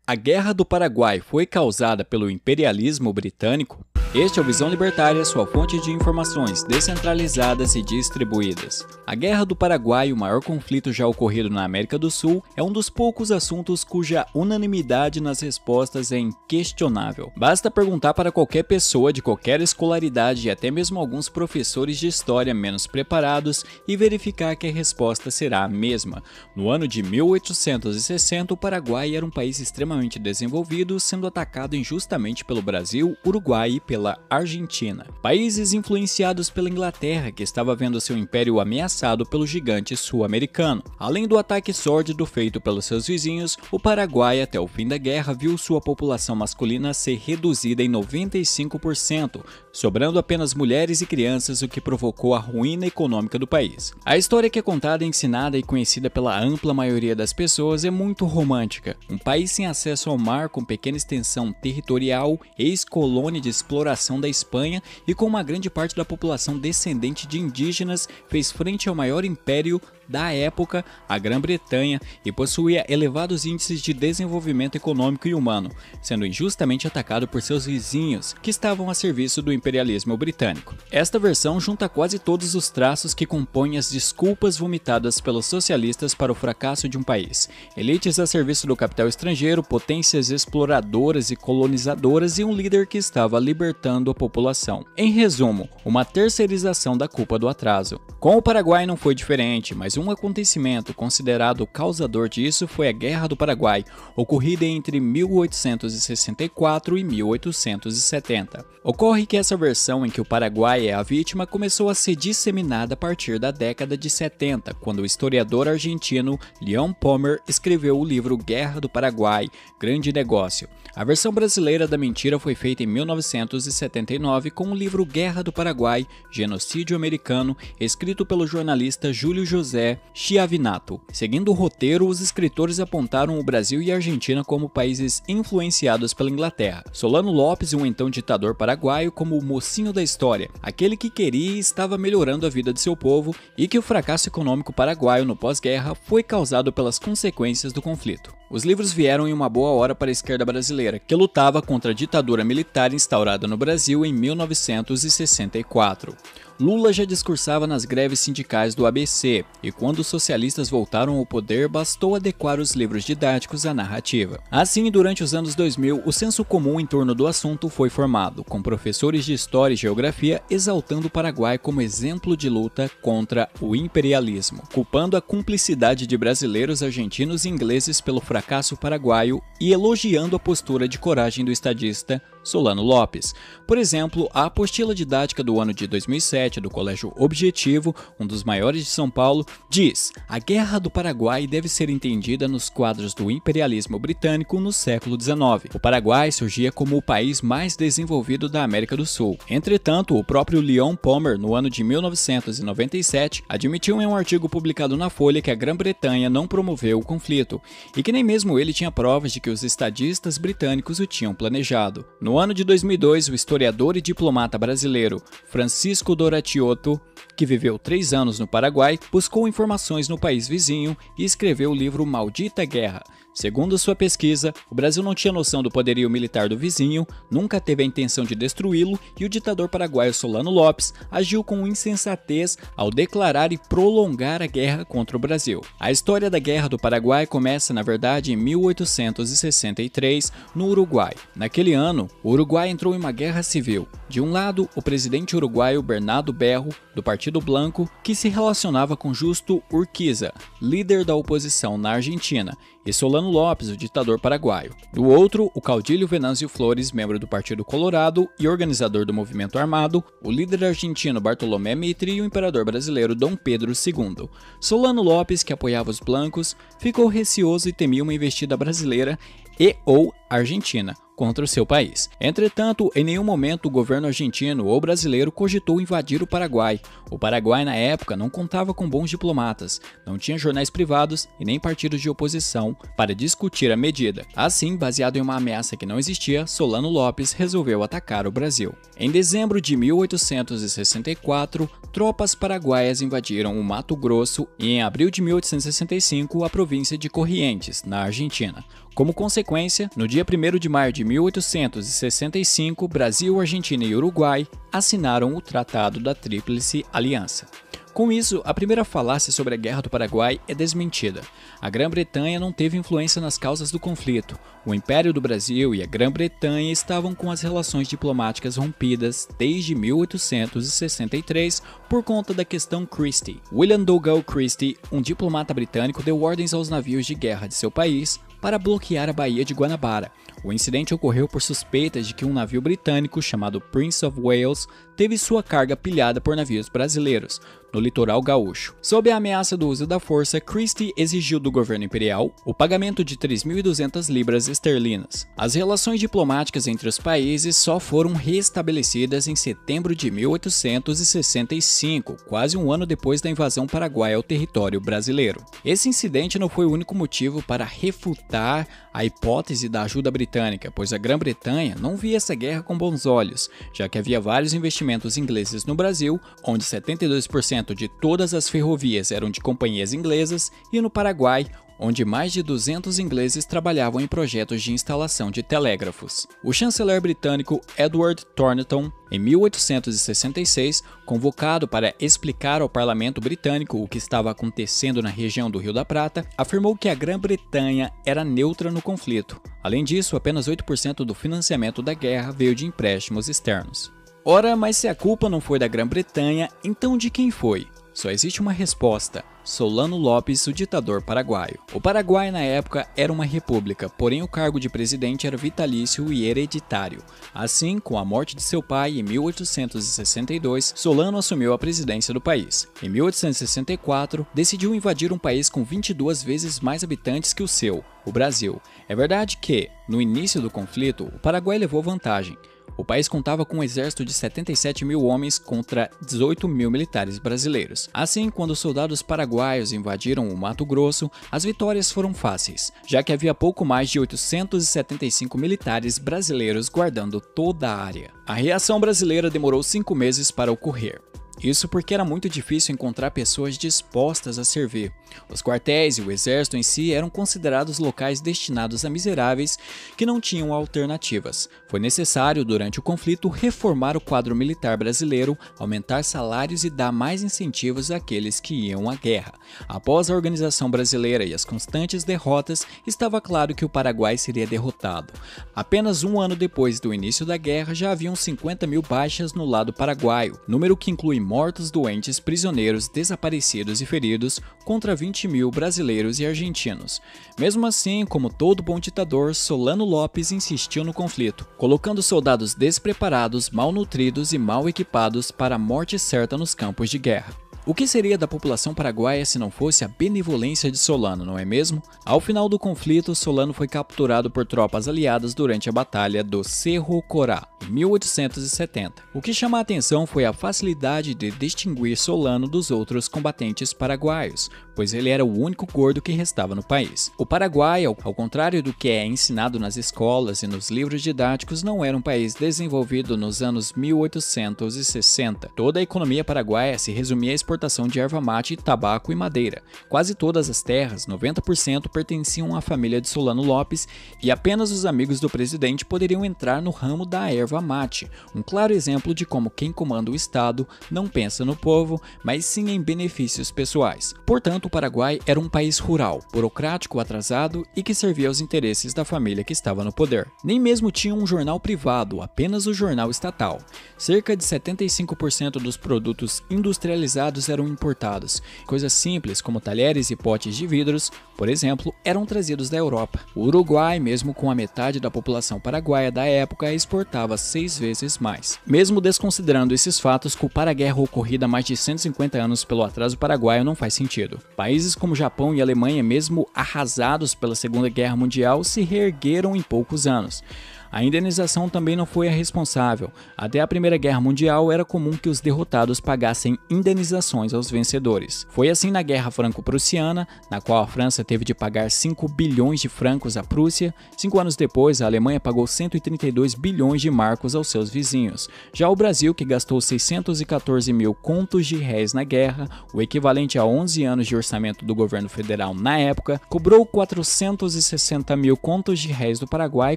A Guerra do Paraguai foi causada pelo imperialismo britânico? Este é o Visão Libertária, sua fonte de informações descentralizadas e distribuídas. A Guerra do Paraguai, o maior conflito já ocorrido na América do Sul, é um dos poucos assuntos cuja unanimidade nas respostas é inquestionável. Basta perguntar para qualquer pessoa de qualquer escolaridade e até mesmo alguns professores de história menos preparados e verificar que a resposta será a mesma. No ano de 1860, o Paraguai era um país extremamente desenvolvido, sendo atacado injustamente pelo Brasil, Uruguai e pela Argentina. Países influenciados pela Inglaterra, que estava vendo seu império ameaçado pelo gigante sul-americano. Além do ataque sórdido feito pelos seus vizinhos, o Paraguai, até o fim da guerra, viu sua população masculina ser reduzida em 95%, sobrando apenas mulheres e crianças, o que provocou a ruína econômica do país. A história que é contada, ensinada e conhecida pela ampla maioria das pessoas é muito romântica. Um país sem acesso ao mar, com pequena extensão territorial, ex-colônia de exploração da Espanha e com uma grande parte da população descendente de indígenas, fez frente ao maior império da época, a Grã-Bretanha, e possuía elevados índices de desenvolvimento econômico e humano, sendo injustamente atacado por seus vizinhos, que estavam a serviço do imperialismo britânico. Esta versão junta quase todos os traços que compõem as desculpas vomitadas pelos socialistas para o fracasso de um país: elites a serviço do capital estrangeiro, potências exploradoras e colonizadoras e um líder que estava libertando a população. Em resumo, uma terceirização da culpa do atraso. Com o Paraguai não foi diferente, mas um acontecimento considerado causador disso foi a Guerra do Paraguai, ocorrida entre 1864 e 1870. Ocorre que essa versão em que o Paraguai é a vítima começou a ser disseminada a partir da década de 70, quando o historiador argentino Leon Pommer escreveu o livro Guerra do Paraguai, Grande Negócio. A versão brasileira da mentira foi feita em 1979 com o livro Guerra do Paraguai, Genocídio Americano, escrito pelo jornalista Júlio José Chiavinato. Seguindo o roteiro, os escritores apontaram o Brasil e a Argentina como países influenciados pela Inglaterra. Solano Lopes, um então ditador paraguaio, como o mocinho da história, aquele que queria e estava melhorando a vida de seu povo, e que o fracasso econômico paraguaio no pós-guerra foi causado pelas consequências do conflito. Os livros vieram em uma boa hora para a esquerda brasileira, que lutava contra a ditadura militar instaurada no Brasil em 1964. Lula já discursava nas greves sindicais do ABC, e quando os socialistas voltaram ao poder, bastou adequar os livros didáticos à narrativa. Assim, durante os anos 2000, o senso comum em torno do assunto foi formado, com professores de História e Geografia exaltando o Paraguai como exemplo de luta contra o imperialismo, culpando a cumplicidade de brasileiros, argentinos e ingleses pelo fracasso paraguaio e elogiando a postura de coragem do estadista Solano Lopes. Por exemplo, a apostila didática do ano de 2007 do Colégio Objetivo, um dos maiores de São Paulo, diz: a Guerra do Paraguai deve ser entendida nos quadros do imperialismo britânico no século XIX. O Paraguai surgia como o país mais desenvolvido da América do Sul. Entretanto, o próprio Leon Pommer, no ano de 1997, admitiu em um artigo publicado na Folha que a Grã-Bretanha não promoveu o conflito, e que nem mesmo ele tinha provas de que os estadistas britânicos o tinham planejado. No ano de 2002, o historiador e diplomata brasileiro Francisco Doratiotto, que viveu 3 anos no Paraguai, buscou informações no país vizinho e escreveu o livro Maldita Guerra. Segundo sua pesquisa, o Brasil não tinha noção do poderio militar do vizinho, nunca teve a intenção de destruí-lo e o ditador paraguaio Solano Lopes agiu com insensatez ao declarar e prolongar a guerra contra o Brasil. A história da Guerra do Paraguai começa, na verdade, em 1863, no Uruguai. Naquele ano, o Uruguai entrou em uma guerra civil. De um lado, o presidente uruguaio Bernardo Berro, do Partido Blanco, que se relacionava com Justo Urquiza, líder da oposição na Argentina, e Solano Lopes, o ditador paraguaio. Do outro, o caudilho Venâncio Flores, membro do Partido Colorado e organizador do movimento armado, o líder argentino Bartolomé Mitre e o imperador brasileiro Dom Pedro II. Solano Lopes, que apoiava os blancos, ficou receoso e temia uma investida brasileira e/ou argentina contra o seu país. Entretanto, em nenhum momento o governo argentino ou brasileiro cogitou invadir o Paraguai. O Paraguai, na época, não contava com bons diplomatas, não tinha jornais privados e nem partidos de oposição para discutir a medida. Assim, baseado em uma ameaça que não existia, Solano Lopes resolveu atacar o Brasil. Em dezembro de 1864, tropas paraguaias invadiram o Mato Grosso e, em abril de 1865, a província de Corrientes, na Argentina. Como consequência, no dia 1º de maio de 1865, Brasil, Argentina e Uruguai assinaram o Tratado da Tríplice Aliança. Com isso, a primeira falácia sobre a Guerra do Paraguai é desmentida. A Grã-Bretanha não teve influência nas causas do conflito. O Império do Brasil e a Grã-Bretanha estavam com as relações diplomáticas rompidas desde 1863 por conta da questão Christie. William Dougal Christie, um diplomata britânico, deu ordens aos navios de guerra de seu país para bloquear a Baía de Guanabara. O incidente ocorreu por suspeitas de que um navio britânico chamado Prince of Wales teve sua carga pilhada por navios brasileiros, no litoral gaúcho. Sob a ameaça do uso da força, Christie exigiu do governo imperial o pagamento de 3.200 libras esterlinas. As relações diplomáticas entre os países só foram restabelecidas em setembro de 1865, quase um ano depois da invasão paraguaia ao território brasileiro. Esse incidente não foi o único motivo para refutar a hipótese da ajuda britânica, pois a Grã-Bretanha não via essa guerra com bons olhos, já que havia vários investimentos ingleses no Brasil, onde 72% de todas as ferrovias eram de companhias inglesas, e no Paraguai, onde mais de 200 ingleses trabalhavam em projetos de instalação de telégrafos. O chanceler britânico Edward Thornton, em 1866, convocado para explicar ao parlamento britânico o que estava acontecendo na região do Rio da Prata, afirmou que a Grã-Bretanha era neutra no conflito. Além disso, apenas 8% do financiamento da guerra veio de empréstimos externos. Ora, mas se a culpa não foi da Grã-Bretanha, então de quem foi? Só existe uma resposta: Solano Lopes, o ditador paraguaio. O Paraguai na época era uma república, porém o cargo de presidente era vitalício e hereditário. Assim, com a morte de seu pai em 1862, Solano assumiu a presidência do país. Em 1864, decidiu invadir um país com 22 vezes mais habitantes que o seu, o Brasil. É verdade que, no início do conflito, o Paraguai levou vantagem. O país contava com um exército de 77 mil homens contra 18 mil militares brasileiros. Assim, quando os soldados paraguaios invadiram o Mato Grosso, as vitórias foram fáceis, já que havia pouco mais de 875 militares brasileiros guardando toda a área. A reação brasileira demorou 5 meses para ocorrer. Isso porque era muito difícil encontrar pessoas dispostas a servir. Os quartéis e o exército em si eram considerados locais destinados a miseráveis que não tinham alternativas. Foi necessário, durante o conflito, reformar o quadro militar brasileiro, aumentar salários e dar mais incentivos àqueles que iam à guerra. Após a organização brasileira e as constantes derrotas, estava claro que o Paraguai seria derrotado. Apenas um ano depois do início da guerra, já haviam 50 mil baixas no lado paraguaio, número que inclui mortos, doentes, prisioneiros, desaparecidos e feridos, contra 20 mil brasileiros e argentinos. Mesmo assim, como todo bom ditador, Solano Lopes insistiu no conflito, colocando soldados despreparados, malnutridos e mal equipados para a morte certa nos campos de guerra. O que seria da população paraguaia se não fosse a benevolência de Solano, não é mesmo? Ao final do conflito, Solano foi capturado por tropas aliadas durante a Batalha do Cerro Corá, em 1870. O que chama a atenção foi a facilidade de distinguir Solano dos outros combatentes paraguaios, pois ele era o único gordo que restava no país. O Paraguai, ao contrário do que é ensinado nas escolas e nos livros didáticos, não era um país desenvolvido nos anos 1860. Toda a economia paraguaia se resumia à exportação de erva mate, tabaco e madeira. Quase todas as terras, 90%, pertenciam à família de Solano Lopes e apenas os amigos do presidente poderiam entrar no ramo da erva mate, um claro exemplo de como quem comanda o Estado não pensa no povo, mas sim em benefícios pessoais. Portanto, o Paraguai era um país rural, burocrático, atrasado e que servia aos interesses da família que estava no poder. Nem mesmo tinha um jornal privado, apenas o jornal estatal. Cerca de 75% dos produtos industrializados eram importados. Coisas simples como talheres e potes de vidros, por exemplo, eram trazidos da Europa. O Uruguai, mesmo com a metade da população paraguaia da época, exportava 6 vezes mais. Mesmo desconsiderando esses fatos, culpar a guerra ocorrida há mais de 150 anos pelo atraso paraguaio não faz sentido. Países como Japão e Alemanha, mesmo arrasados pela Segunda Guerra Mundial, se reergueram em poucos anos. A indenização também não foi a responsável. Até a Primeira Guerra Mundial era comum que os derrotados pagassem indenizações aos vencedores. Foi assim na Guerra Franco-Prussiana, na qual a França teve de pagar 5 bilhões de francos à Prússia. 5 anos depois, a Alemanha pagou 132 bilhões de marcos aos seus vizinhos. Já o Brasil, que gastou 614 mil contos de réis na guerra, o equivalente a 11 anos de orçamento do governo federal na época, cobrou 460 mil contos de réis do Paraguai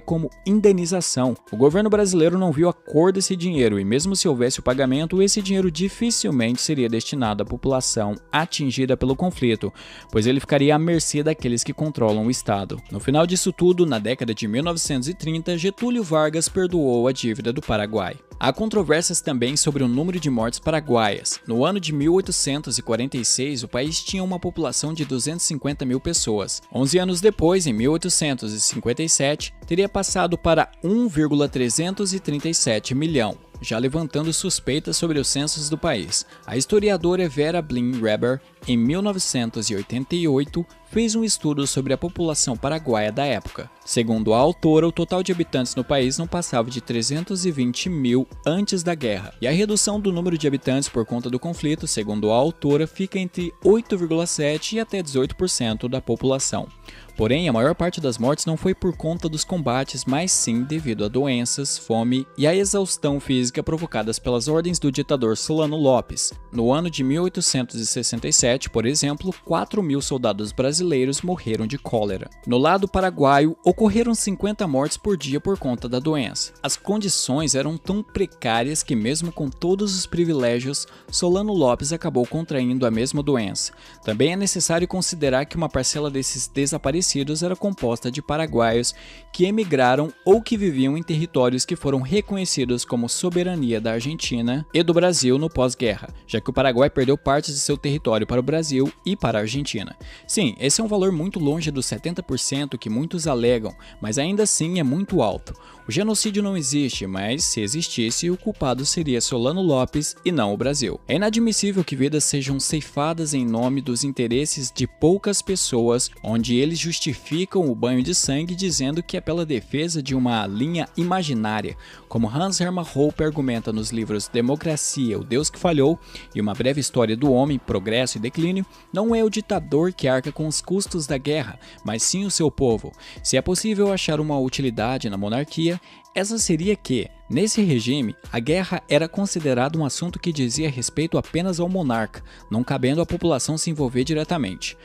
como indenização. O governo brasileiro não viu a cor desse dinheiro e mesmo se houvesse o pagamento, esse dinheiro dificilmente seria destinado à população atingida pelo conflito, pois ele ficaria à mercê daqueles que controlam o Estado. No final disso tudo, na década de 1930, Getúlio Vargas perdoou a dívida do Paraguai. Há controvérsias também sobre o número de mortes paraguaias. No ano de 1846, o país tinha uma população de 250 mil pessoas. 11 anos depois, em 1857, teria passado para 1,337 milhão, já levantando suspeitas sobre os censos do país. A historiadora Vera Blin-Reber, em 1988, fez um estudo sobre a população paraguaia da época. Segundo a autora, o total de habitantes no país não passava de 320 mil antes da guerra, e a redução do número de habitantes por conta do conflito, segundo a autora, fica entre 8,7% e até 18% da população. Porém, a maior parte das mortes não foi por conta dos combates, mas sim devido a doenças, fome e a exaustão física provocadas pelas ordens do ditador Solano Lopes. No ano de 1867, por exemplo, 4 mil soldados brasileiros morreram de cólera. No lado paraguaio, ocorreram 50 mortes por dia por conta da doença. As condições eram tão precárias que, mesmo com todos os privilégios, Solano Lopes acabou contraindo a mesma doença. Também é necessário considerar que uma parcela desses desaparecidos era composta de paraguaios que emigraram ou que viviam em territórios que foram reconhecidos como soberania da Argentina e do Brasil no pós-guerra, já que o Paraguai perdeu partes de seu território para o Brasil e para a Argentina. Sim, esse é um valor muito longe dos 70% que muitos alegam, mas ainda assim é muito alto. O genocídio não existe, mas se existisse, o culpado seria Solano Lopes e não o Brasil. É inadmissível que vidas sejam ceifadas em nome dos interesses de poucas pessoas, onde eles justificam o banho de sangue dizendo que é pela defesa de uma linha imaginária, como Hans Hermann Hoppe argumenta nos livros Democracia, o Deus que Falhou e Uma Breve História do Homem, Progresso e Declínio. Não é o ditador que arca com os custos da guerra, mas sim o seu povo. Se é possível achar uma utilidade na monarquia, essa seria que, nesse regime, a guerra era considerada um assunto que dizia respeito apenas ao monarca, não cabendo à população se envolver diretamente.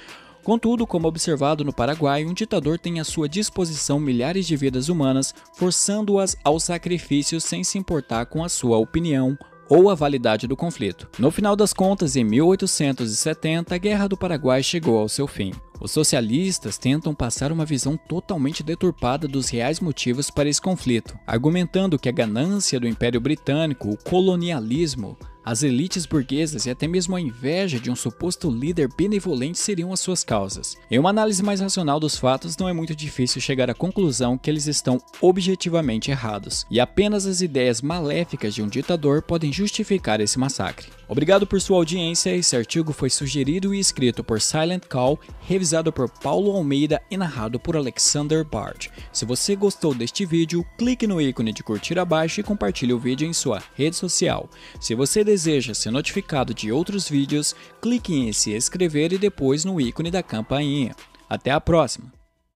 Contudo, como observado no Paraguai, um ditador tem à sua disposição milhares de vidas humanas, forçando-as ao sacrifício sem se importar com a sua opinião ou a validade do conflito. No final das contas, em 1870, a Guerra do Paraguai chegou ao seu fim. Os socialistas tentam passar uma visão totalmente deturpada dos reais motivos para esse conflito, argumentando que a ganância do Império Britânico, o colonialismo, as elites burguesas e até mesmo a inveja de um suposto líder benevolente seriam as suas causas. Em uma análise mais racional dos fatos, não é muito difícil chegar à conclusão que eles estão objetivamente errados, e apenas as ideias maléficas de um ditador podem justificar esse massacre. Obrigado por sua audiência. Esse artigo foi sugerido e escrito por Silent Call, revisado por Paulo Almeida e narrado por Alexander Bard. Se você gostou deste vídeo, clique no ícone de curtir abaixo e compartilhe o vídeo em sua rede social. Se você deseja ser notificado de outros vídeos, clique em se inscrever e depois no ícone da campainha. Até a próxima!